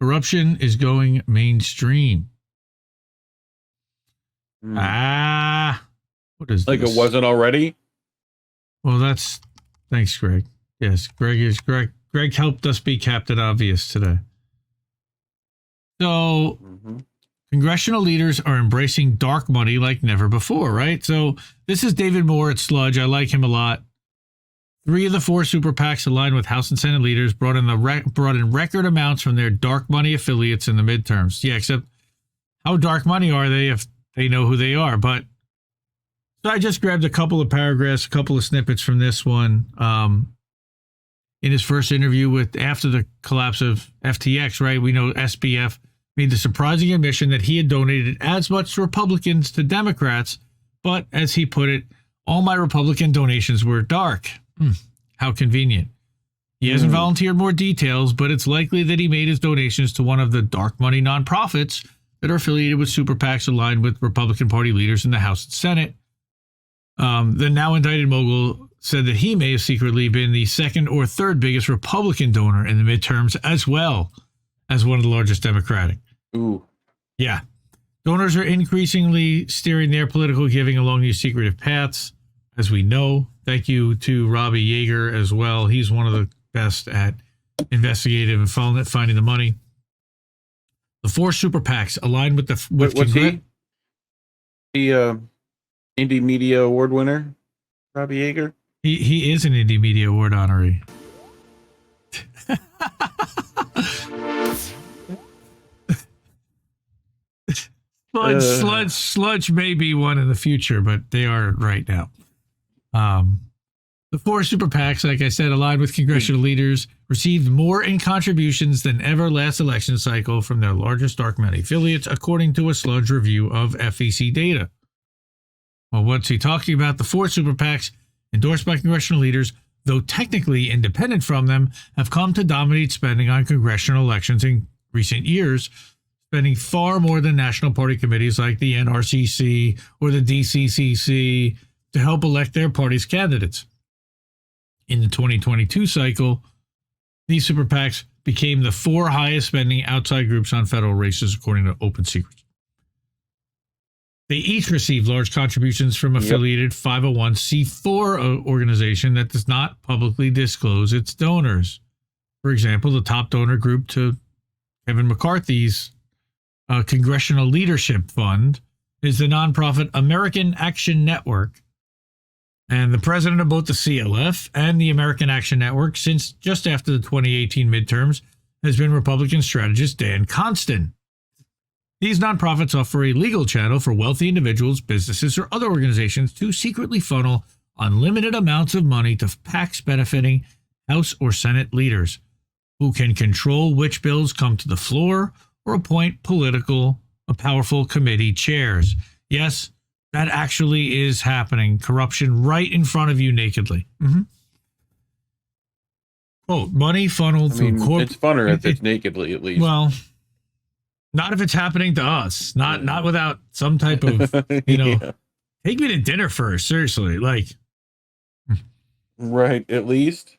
Corruption is going mainstream. Hmm. What is Like this? it wasn't already? Well, thanks, Greg. Yes, Greg helped us be Captain Obvious today. So, congressional leaders are embracing dark money like never before, right? So, this is David Moore at Sludge. I like him a lot. 3 of the 4 super PACs aligned with House and Senate leaders brought in record amounts from their dark money affiliates in the midterms. Yeah, except how dark money are they if they know who they are? But so I just grabbed a couple of paragraphs, a couple of snippets from this one. In his first interview after the collapse of FTX, right? We know SBF made the surprising admission that he had donated as much to Republicans to Democrats, but as he put it, all my Republican donations were dark. How convenient. He hasn't volunteered more details, but it's likely that he made his donations to one of the dark money nonprofits that are affiliated with super PACs aligned with Republican Party leaders in the House and Senate. The now indicted mogul said that he may have secretly been the second or third biggest Republican donor in the midterms, as well as one of the largest Democratic. Ooh. Yeah. Donors are increasingly steering their political giving along these secretive paths, as we know. Thank you to Robbie Yeager as well. He's one of the best at investigative and finding the money. The 4 super PACs aligned with the... What's he? The Indie Media Award winner, Robbie Yeager? He is an Indie Media Award honoree. Sludge may be one in the future, but they are right now. The 4 super PACs, like I said, aligned with congressional leaders, received more in contributions than ever last election cycle from their largest dark money affiliates, according to a Sludge review of FEC data. Well, what's he talking about? The 4 super PACs, endorsed by congressional leaders, though technically independent from them, have come to dominate spending on congressional elections in recent years, spending far more than national party committees like the NRCC or the DCCC to help elect their party's candidates. In the 2022 cycle, these super PACs became the 4 highest spending outside groups on federal races, according to Open Secrets. They each received large contributions from affiliated 501c4 organization that does not publicly disclose its donors. For example, the top donor group to Kevin McCarthy's Congressional Leadership Fund is the nonprofit American Action Network. And the president of both the CLF and the American Action Network since just after the 2018 midterms has been Republican strategist Dan Constan. These nonprofits offer a legal channel for wealthy individuals, businesses, or other organizations to secretly funnel unlimited amounts of money to PACs benefiting House or Senate leaders who can control which bills come to the floor or appoint powerful committee chairs. Yes, that actually is happening. Corruption right in front of you nakedly. Quote, money funneled through corporate... It's funner if it's nakedly, at least. Well, not if it's happening to us. Not without some type of, take me to dinner first. Seriously, like... Right, at least.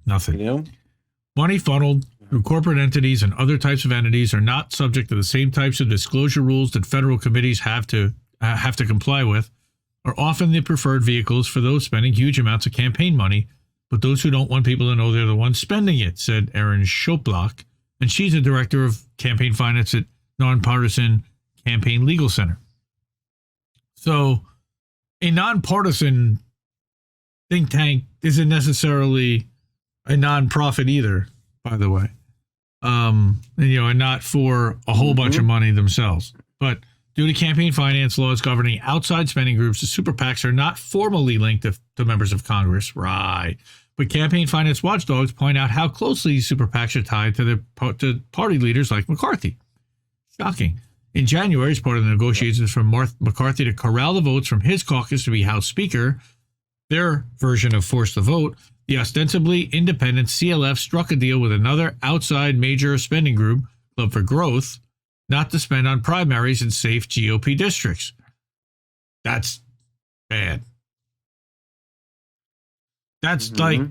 Nothing. Money funneled through corporate entities and other types of entities are not subject to the same types of disclosure rules that federal committees have to comply with, are often the preferred vehicles for those spending huge amounts of campaign money, but those who don't want people to know they're the ones spending it, said Erin Schoplock, and she's a director of campaign finance at Nonpartisan Campaign Legal Center. So a nonpartisan think tank isn't necessarily a nonprofit either, by the way. And not for a whole bunch of money themselves. But due to campaign finance laws governing outside spending groups, the super PACs are not formally linked to members of Congress. Right. But campaign finance watchdogs point out how closely super PACs are tied to party leaders like McCarthy. Shocking. In January, as part of the negotiations from McCarthy to corral the votes from his caucus to be House Speaker, their version of force the vote, the ostensibly independent CLF struck a deal with another outside major spending group, Club for Growth, not to spend on primaries in safe GOP districts. That's bad. That's like,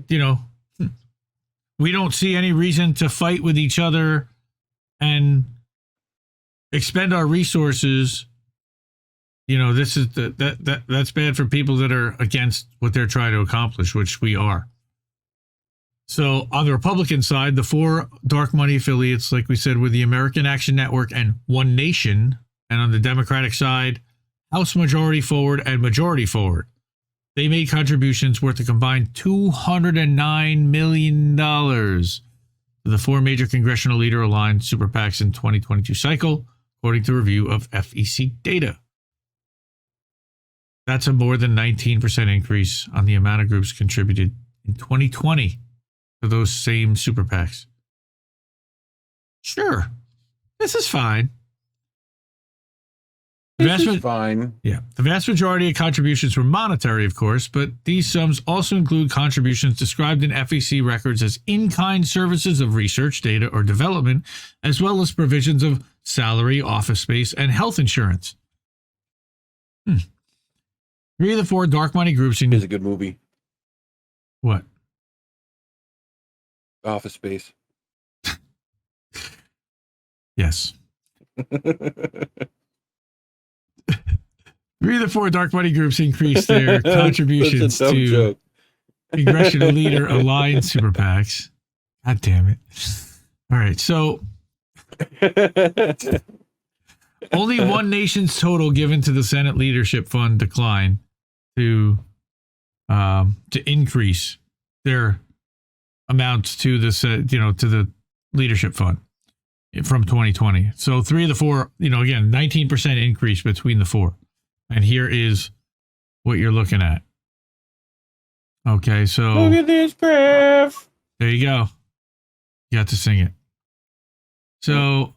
we don't see any reason to fight with each other and expend our resources, this is that's bad for people that are against what they're trying to accomplish, which we are. So on the Republican side, the 4 dark money affiliates, like we said, were the American Action Network and One Nation. And on the Democratic side, House Majority Forward and Majority Forward. They made contributions worth a combined $209 million to the 4 major congressional leader-aligned super PACs in 2022 cycle, according to a review of FEC data. That's a more than 19% increase on the amount of groups contributed in 2020 to those same super PACs. Sure, this is fine. This is fine. Yeah. The vast majority of contributions were monetary, of course, but these sums also include contributions described in FEC records as in-kind services of research, data, or development, as well as provisions of salary, office space, and health insurance. 3 of the 4 dark money groups in... It's a good movie. What? Office Space. Yes. 3 of the 4 dark money groups increased their contributions to congressional leader aligned super PACs. God damn it. All right. So only One Nation's total given to the Senate Leadership Fund declined to increase their amounts to the to the Leadership Fund from 2020. So 3 of the 4, again, 19% increase between the 4. And here is what you're looking at. Okay, so look at this graph. There you go. You got to sing it. So,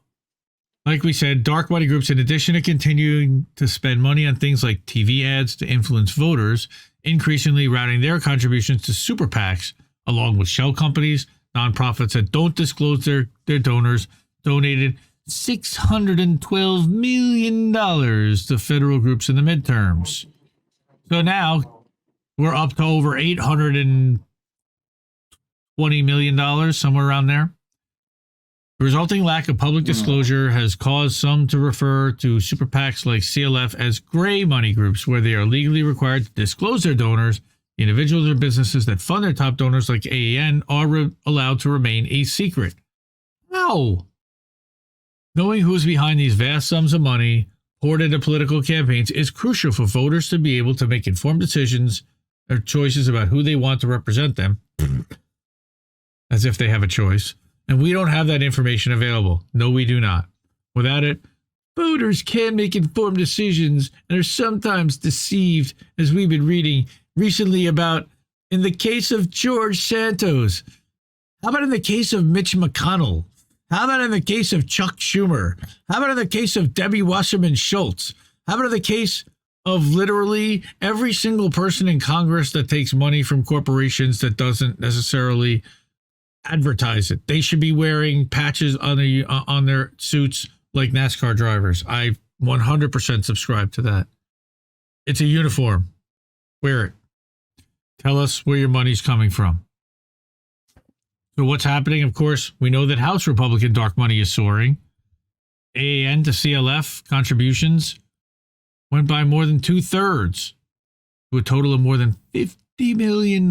like we said, dark money groups, in addition to continuing to spend money on things like TV ads to influence voters, increasingly routing their contributions to super PACs, along with shell companies, nonprofits that don't disclose their donors, donated $612 million to federal groups in the midterms. So now we're up to over $820 million, somewhere around there. The resulting lack of public disclosure has caused some to refer to super PACs like CLF as gray money groups, where they are legally required to disclose their donors. The individuals or businesses that fund their top donors like AAN are allowed to remain a secret. How? Knowing who's behind these vast sums of money poured into political campaigns is crucial for voters to be able to make informed decisions or choices about who they want to represent them, as if they have a choice. And we don't have that information available. No, we do not. Without it, voters can make informed decisions and are sometimes deceived, as we've been reading recently about in the case of George Santos. How about in the case of Mitch McConnell? How about in the case of Chuck Schumer? How about in the case of Debbie Wasserman Schultz? How about in the case of literally every single person in Congress that takes money from corporations that doesn't necessarily advertise it? They should be wearing patches on their suits like NASCAR drivers. I 100% subscribe to that. It's a uniform. Wear it. Tell us where your money's coming from. So what's happening? Of course, we know that House Republican dark money is soaring. AAN to CLF contributions went by more than 2/3 to a total of more than $50 million.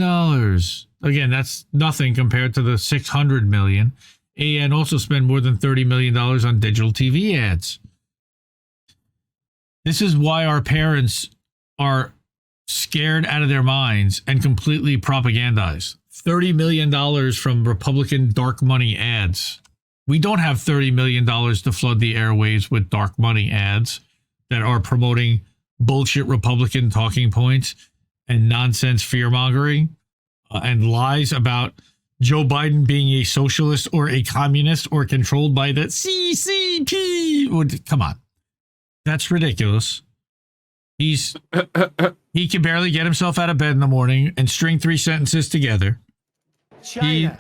Again, that's nothing compared to the $600 million. AAN also spent more than $30 million on digital TV ads. This is why our parents are scared out of their minds and completely propagandized. $30 million from Republican dark money ads. We don't have $30 million to flood the airwaves with dark money ads that are promoting bullshit Republican talking points and nonsense fear-mongering and lies about Joe Biden being a socialist or a communist or controlled by the CCP. Come on. That's ridiculous. He can barely get himself out of bed in the morning and string 3 sentences together. Yeah.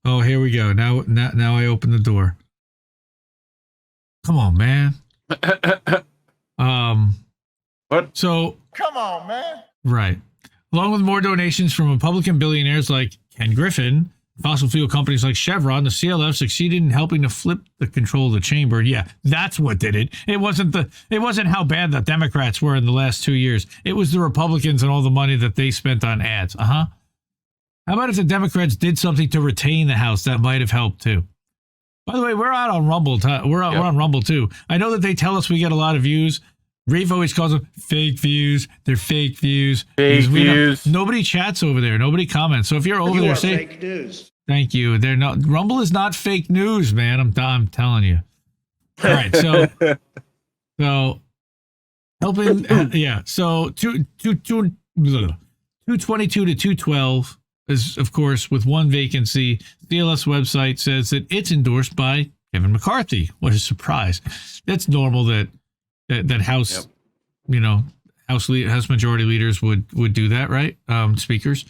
Oh, here we go. Now I open the door. Come on, man. What? So. Come on, man. Right. Along with more donations from Republican billionaires like Ken Griffin, fossil fuel companies like Chevron, the CLF succeeded in helping to flip the control of the chamber. Yeah, that's what did it. It wasn't how bad the Democrats were in the last 2 years. It was the Republicans and all the money that they spent on ads. How about if the Democrats did something to retain the House? That might have helped too. By the way, we're out on Rumble. We're on Rumble too. I know that they tell us we get a lot of views. Reef always calls them fake views. They're fake views. Fake views. Nobody chats over there. Nobody comments. So if you're over there, say fake news. Thank you. They're not. Rumble is not fake news, man. I'm telling you. All right. So helping. Yeah. So 222 to 212 is, of course, with one vacancy. CLS website says that it's endorsed by Kevin McCarthy. What a surprise! That's normal that House, House Majority Leaders would do that, right? Speakers.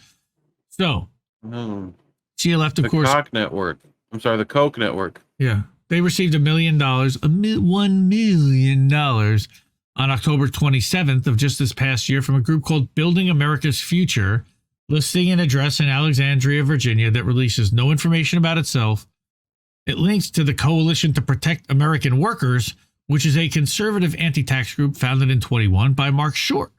So, CLF, of course. The Koch network. I'm sorry, the Koch network. Yeah, they received $1 million, $1 million on October 27th of just this past year from a group called Building America's Future, listing an address in Alexandria, Virginia, that releases no information about itself. It links to the Coalition to Protect American Workers, which is a conservative anti-tax group founded in 21 by Mark Short.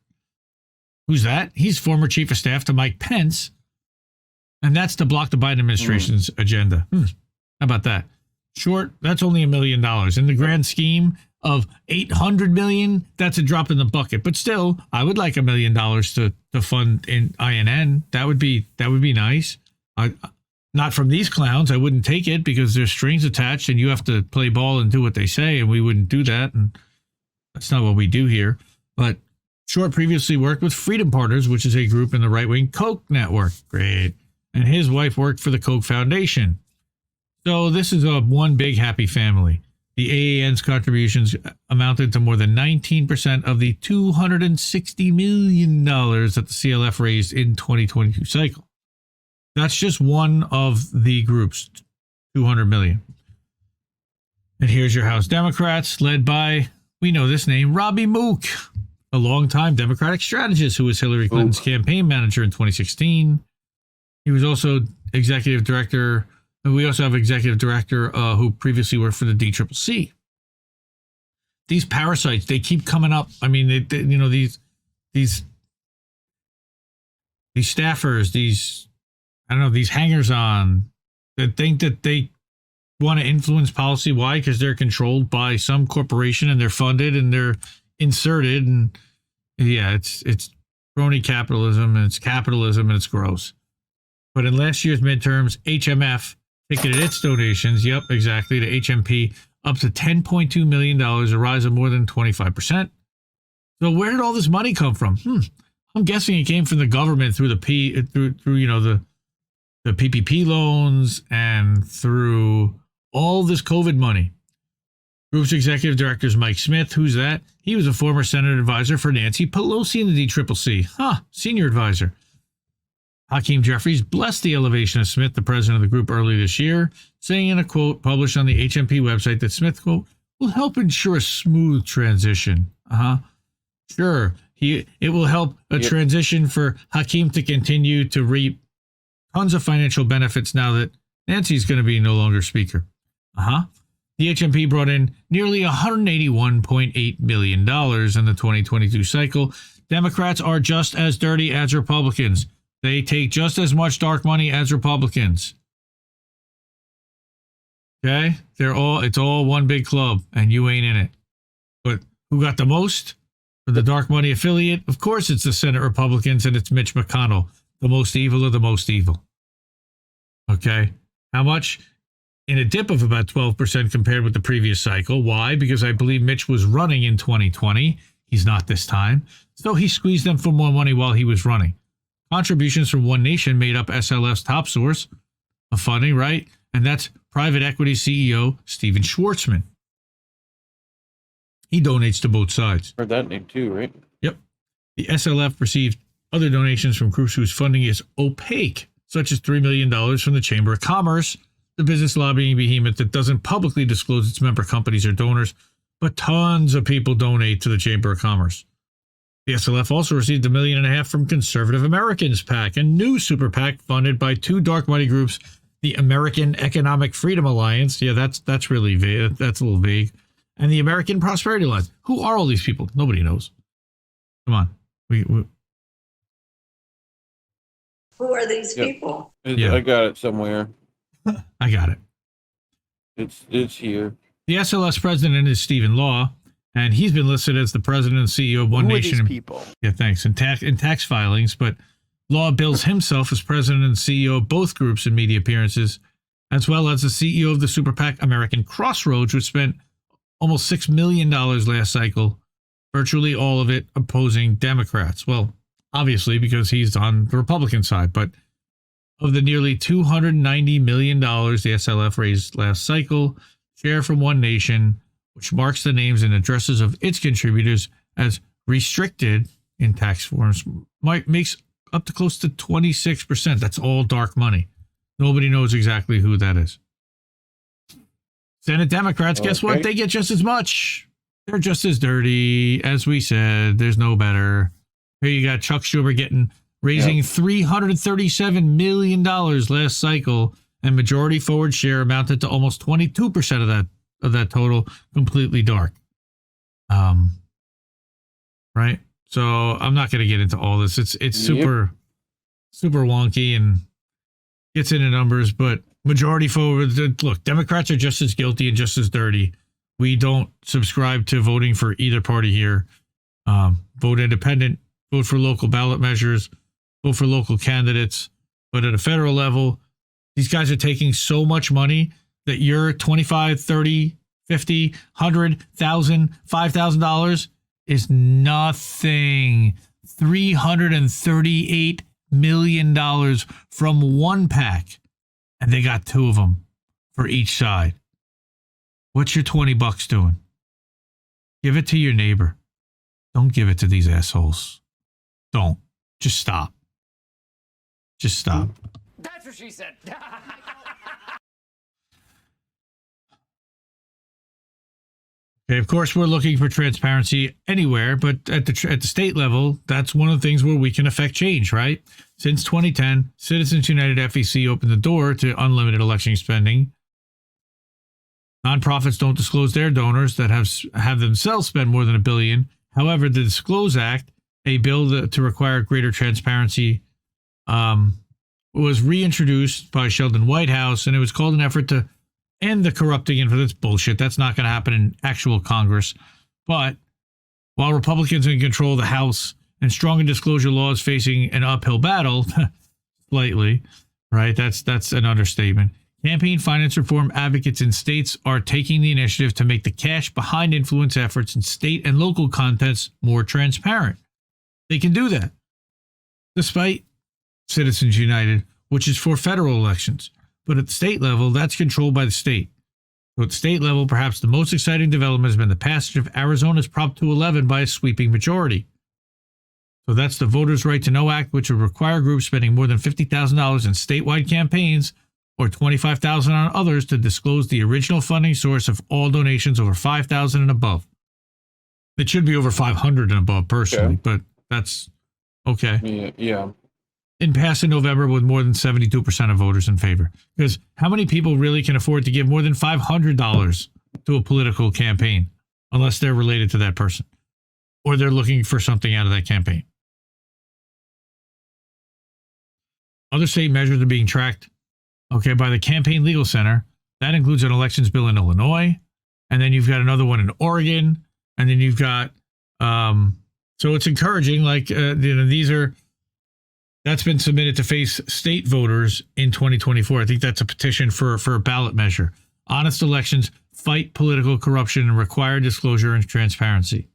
Who's that? He's former chief of staff to Mike Pence. And that's to block the Biden administration's agenda. How about that? Short, that's only $1 million. In the grand scheme of $800 million, that's a drop in the bucket. But still, I would like $1 million to fund in INN. That would be nice. Not from these clowns. I wouldn't take it because there's strings attached and you have to play ball and do what they say, and we wouldn't do that. And that's not what we do here. But Short previously worked with Freedom Partners, which is a group in the right-wing Koch network. Great. And his wife worked for the Koch Foundation. So this is one big happy family. The AAN's contributions amounted to more than 19% of the $260 million that the CLF raised in 2022 cycle. That's just one of the groups, 200 million. And here's your House Democrats, led by, we know this name, Robbie Mook, a longtime Democratic strategist who was Hillary Clinton's campaign manager in 2016. He was also executive director, and we also have executive director who previously worked for the DCCC. These parasites, they keep coming up. I mean, these staffers, these hangers-on that think that they want to influence policy. Why? Because they're controlled by some corporation and they're funded and they're inserted. And yeah, it's crony capitalism and it's capitalism and it's gross. But in last year's midterms, HMF ticketed its donations, yep, exactly, to HMP up to $10.2 million, a rise of more than 25%. So where did all this money come from? I'm guessing it came from the government through the PPP loans and through all this COVID money. Group's executive director is Mike Smith. Who's that? He was a former Senate advisor for Nancy Pelosi in the DCCC. Senior advisor. Hakeem Jeffries blessed the elevation of Smith, the president of the group, early this year, saying in a quote published on the HMP website that Smith, quote, will help ensure a smooth transition. Sure. It will help a transition for Hakeem to continue to reap tons of financial benefits now that Nancy's going to be no longer speaker. The HMP brought in nearly $181.8 million in the 2022 cycle. Democrats are just as dirty as Republicans. They take just as much dark money as Republicans. Okay? It's all one big club, and you ain't in it. But who got the most for the dark money affiliate? Of course, it's the Senate Republicans, and it's Mitch McConnell, the most evil of the most evil. Okay? How much? In a dip of about 12% compared with the previous cycle. Why? Because I believe Mitch was running in 2020. He's not this time. So he squeezed them for more money while he was running. Contributions from One Nation made up SLF's top source of funding, right? And that's private equity CEO Steven Schwartzman. He donates to both sides. Heard that name too, right? Yep. The SLF received other donations from groups whose funding is opaque, such as $3 million from the Chamber of Commerce, the business lobbying behemoth that doesn't publicly disclose its member companies or donors, but tons of people donate to the Chamber of Commerce. The SLF also received $1.5 million from Conservative Americans PAC, a new super PAC funded by two dark money groups the American Economic Freedom Alliance. Yeah, that's really vague. That's a little vague. And the American Prosperity Alliance. Who are all these people? Nobody knows. Come on. We Who are these people? Yeah. I got it somewhere. I got it. It's here. The SLS president is Stephen Law, and he's been listed as the president and CEO of One Who Nation. are these people? Yeah, thanks. In tax filings, but Law bills himself as president and CEO of both groups in media appearances, as well as the CEO of the super PAC American Crossroads, which spent almost $6 million last cycle, virtually all of it opposing Democrats. Well, obviously, because he's on the Republican side, but of the nearly $290 million the SLF raised last cycle, share from One Nation, which marks the names and addresses of its contributors as restricted in tax forms, makes up to close to 26%. That's all dark money. Nobody knows exactly who that is. Senate Democrats, guess what? They get just as much. They're just as dirty. As we said, there's no better. Here you got Chuck Schumer raising $337 million last cycle, and majority forward share amounted to almost 22% of that total, completely dark. Right? So I'm not going to get into all this. It's super wonky and gets into numbers, but majority forward, look, Democrats are just as guilty and just as dirty. We don't subscribe to voting for either party here. Vote independent, vote for local ballot measures, vote for local candidates. But at a federal level, these guys are taking so much money that your $25, $30, $50, $100, $1,000, $5,000 is nothing. $338 million from one PAC, and they got two of them for each side. What's your $20 doing? Give it to your neighbor. Don't give it to these assholes. Don't. Just stop. Just stop. That's what she said. Okay, of course, we're looking for transparency anywhere, but at the state level, that's one of the things where we can affect change, right? Since 2010, Citizens United FEC opened the door to unlimited election spending. Nonprofits don't disclose their donors that have themselves spend more than $1 billion. However, the Disclose Act, a bill to require greater transparency, was reintroduced by Sheldon Whitehouse, and it was called an effort to end the corrupting info. That's bullshit. That's not going to happen in actual Congress. But while Republicans are in control of the House and stronger disclosure laws facing an uphill battle, slightly, right? That's an understatement. Campaign finance reform advocates in states are taking the initiative to make the cash behind influence efforts in state and local contests more transparent. They can do that, despite Citizens United, which is for federal elections. But at the state level, that's controlled by the state. So at the state level, perhaps the most exciting development has been the passage of Arizona's Prop 211 by a sweeping majority. So that's the Voters' Right to Know Act, which would require groups spending more than $50,000 in statewide campaigns or $25,000 on others to disclose the original funding source of all donations over $5,000 and above. It should be over $500 and above, personally, but that's okay. Yeah. In passed in November with more than 72% of voters in favor. Because how many people really can afford to give more than $500 to a political campaign unless they're related to that person or they're looking for something out of that campaign? Other state measures are being tracked, by the Campaign Legal Center. That includes an elections bill in Illinois, and then you've got another one in Oregon, and then you've got so it's encouraging. That's been submitted to face state voters in 2024. I think that's a petition for a ballot measure. Honest elections, fight political corruption, and require disclosure and transparency.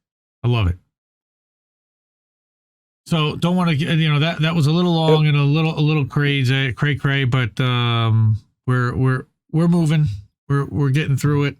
I love it. So don't want to, that was a little long and a little crazy, cray, but we're moving. We're getting through it.